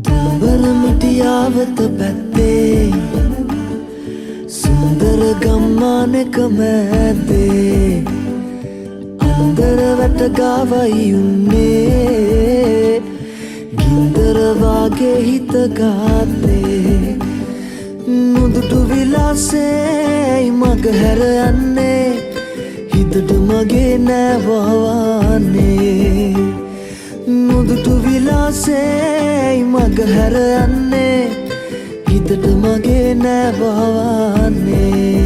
දඹර මිටියාවත පැත්තේ සුන්දර ගම්මානක මැද්දේ අන්දර වැට ගාවයි උන්නේ ගින්දර වාගේ හිත ගාත්තේ නුදුටු විලාසේ මග හැර යන්නේ හිතට මගේ නෑවවානේ නුදුටු විලාසේ මග හැර යන්නේ හිතට මගේ නෑවවානේ